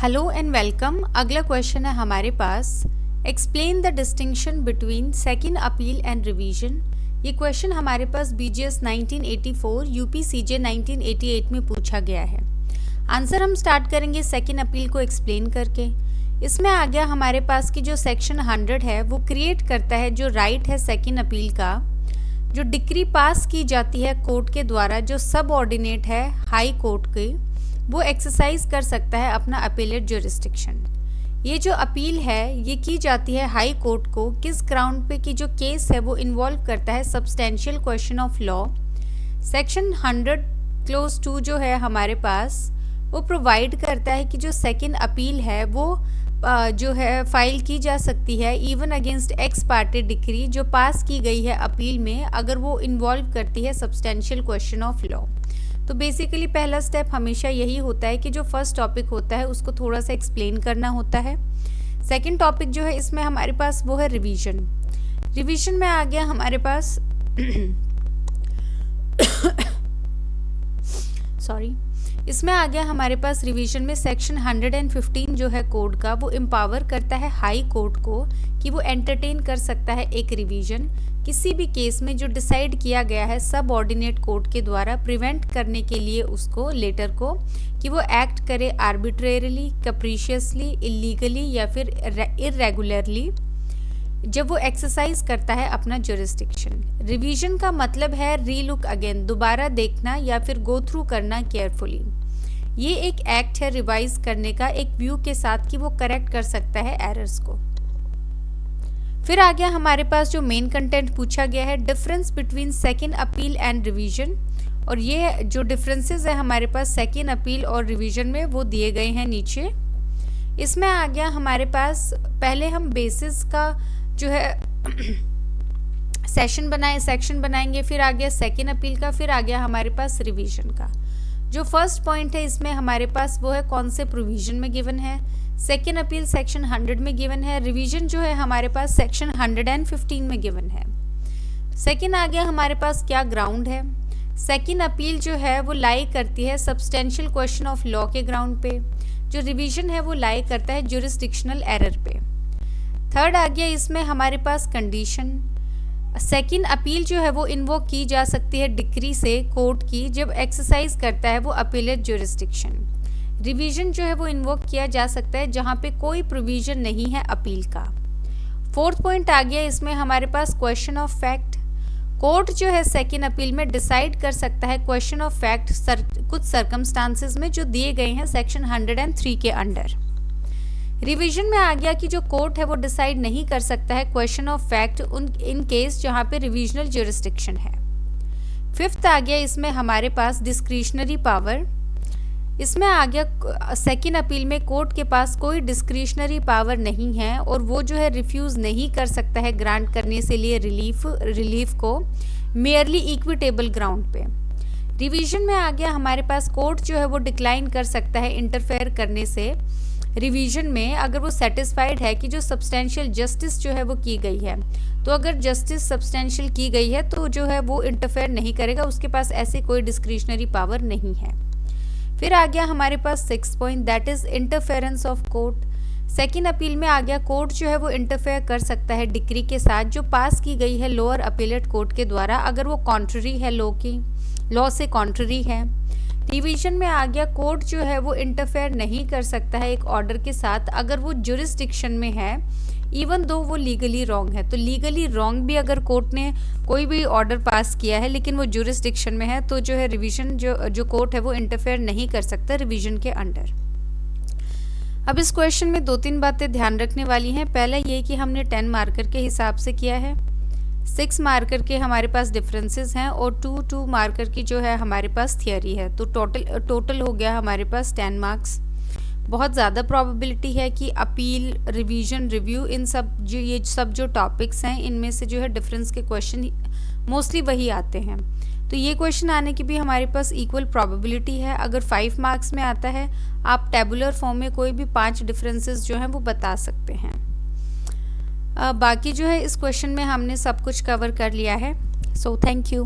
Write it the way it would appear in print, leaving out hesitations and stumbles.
Hello and welcome. अगला question है हमारे पास, explain the distinction between second appeal and revision. ये क्वेश्चन हमारे पास बीजीएस 1984 यूपी सीजे 1988 में पूछा गया है। आंसर हम स्टार्ट करेंगे सेकंड अपील को एक्सप्लेन करके। इसमें आ गया हमारे पास कि जो सेक्शन 100 है वो क्रिएट करता है जो राइट है सेकंड अपील का, जो डिक्री पास की जाती है कोर्ट के द्वारा, जो सब ऑर्डिनेट है हाई कोर्ट के, वो एक्सरसाइज कर सकता है अपना अपीलेट ज्यूरिसडिक्शन। ये जो अपील है ये की जाती है हाई कोर्ट को किस ग्राउंड पे कि जो केस है वो इन्वॉल्व करता है substantial question of law. Section 100 close 2 जो है हमारे पास वो प्रोवाइड करता है कि जो सेकंड अपील है वो जो है फाइल की जा सकती है even against x party decree जो पास की गई है अपील में, अगर वो इन्वॉल्व करती है सब्सटेंशियल क्वेश्चन ऑफ लॉ। तो बेसिकली पहला स्टेप हमेशा यही होता है कि जो फर्स्ट टॉपिक होता है उसको थोड़ा सा एक्सप्लेन करना होता है। सेकंड टॉपिक जो है इसमें हमारे पास वो है रिवीजन। रिवीजन में आ गया हमारे पास सॉरी इसमें आ गया हमारे पास रिवीजन में सेक्शन 115 जो है कोड का वो एम्पावर करता है हाई कोर्ट को कि वो एंटरटेन कर सकता है एक रिवीजन किसी भी केस में जो डिसाइड किया गया है सब ऑर्डिनेट कोर्ट के द्वारा, प्रिवेंट करने के लिए उसको लेटर को कि वो एक्ट करे आर्बिट्रेरली, कैप्रिशियसली, इलीगली या फिर इरेगुलरली जब वो एक्सरसाइज करता है अपना ज्यूरिसडिक्शन। रिवीजन का मतलब है रीलुक अगेन, दोबारा देखना या फिर गो थ्रू करना केयरफुली। ये एक एक्ट है रिवाइज करने का एक व्यू के साथ कि वो करेक्ट कर सकता है एरर्स को। फिर आ गया हमारे पास जो मेन कंटेंट पूछा गया है, difference between second appeal and revision, और ये जो डिफरेंसेस है हमारे पास सेकंड अपील और रिवीजन में वो दिए गए हैं नीचे। इसमें आ गया हमारे पास, पहले हम बेसिस का जो है सेक्शन बनाएंगे, फिर आ गया सेकंड अपील का, फिर आ गया हमारे पास रिवीजन का। जो फर्स्ट पॉइंट है इसमें हमारे पास वो है कौन से प्रोविजन में गिवन है। सेकंड अपील सेक्शन 100 में गिवन है, रिवीजन जो है हमारे पास सेक्शन 115 में गिवन है। सेकंड आ गया हमारे पास क्या ग्राउंड है। सेकंड अपील जो है वो लाई करती है सब्सटेंशियल क्वेश्चन ऑफ लॉ के ग्राउंड पे, जो रिवीजन है वो लाई करता है ज्यूरिसडिक्शनल एरर पे। थर्ड आ गया इसमें हमारे पास कंडीशन। सेकंड अपील जो है वो इन्वोक की जा सकती है डिक्री से कोर्ट की जब एक्सरसाइज करता है वो अपीलेट ज्यूरिसडिक्शन। रिवीजन जो है वो इन्वोक किया जा सकता है जहां पे कोई प्रोविजन नहीं है अपील का। फोर्थ पॉइंट आ गया इसमें हमारे पास क्वेश्चन ऑफ फैक्ट। कोर्ट जो है सेकंड अपील में डिसाइड कर सकता है क्वेश्चन ऑफ फैक्ट कुछ सर्कमस्टांसेस में जो दिए गए हैं सेक्शन 103 के अंडर। रिवीजन में आ गया कि जो कोर्ट है वो डिसाइड नहीं कर सकता है question of fact in case जहां पे रिवीजनल ज्यूरिसडिक्शन है। फिफ्थ आ गया इसमें हमारे पास डिस्क्रिशनरी पावर। इसमें आ गया सेकंड अपील में कोर्ट के पास कोई डिस्क्रिशनरी पावर नहीं है और वो जो है रिफ्यूज नहीं कर सकता है ग्रांट करने से लिए रिलीफ को मेयरली इक्विटेबल ग्राउंड पे। रिवीजन में आ गया हमारे पास कोर्ट जो है वो डिक्लाइन कर सकता है इंटरफेयर करने से रिवीजन में अगर वो सेटिस्फाइड है कि जो सब्सटेंशियल जस्टिस जो है वो की गई है। तो अगर जस्टिस सब्सटेंशियल की गई है तो जो है वो इंटरफेयर नहीं करेगा, उसके पास ऐसी कोई डिस्क्रिशनरी पावर नहीं है। फिर आ गया हमारे पास 6 point, that is interference of court. Second appeal में आ गया कोर्ट जो है वो इंटरफेयर कर सकता है डिक्री के साथ जो पास की गई है लोअर अपीलेट कोर्ट के द्वारा, अगर वो कॉन्ट्ररी है लॉ से कॉन्ट्ररी है। रिवीजन में आ गया कोर्ट जो है वो इंटरफेयर नहीं कर सकता है एक ऑर्डर के साथ अगर वो ज्यूरिसडिक्शन में है इवन दो वो लीगली रॉन्ग है। तो लीगली रॉन्ग भी अगर कोर्ट ने कोई भी ऑर्डर पास किया है लेकिन वो ज्यूरिसडिक्शन में है तो जो है रिवीजन जो कोर्ट है वो इंटरफेयर नहीं कर सकता रिवीजन के अंडर। अब इस क्वेश्चन में 2-3 बातें ध्यान रखने वाली हैं। पहला ये कि हमने 10 मार्कर के हिसाब से किया है, 6 मार्कर के हमारे पास डिफरेंसेस हैं और 2 मार्कर की जो है हमारे पास थियरी है। तो टोटल हो गया हमारे पास 10 मार्क्स। बहुत ज़्यादा प्रोबेबिलिटी है कि अपील, रिवीजन, रिव्यू, इन सब जो टॉपिक्स हैं इनमें से जो है डिफरेंस के क्वेश्चन मोस्टली वही आते हैं। तो ये क्वेश्चन आने की भी हमारे पास इक्वल प्रोबेबिलिटी है। अगर 5 मार्क्स में आता है आप टेबुलर फॉर्म में कोई भी 5 डिफरेंसेस जो हैं वो बता सकते हैं। बाकी जो है इस क्वेश्चन में हमने सब कुछ कवर कर लिया है। So thank you.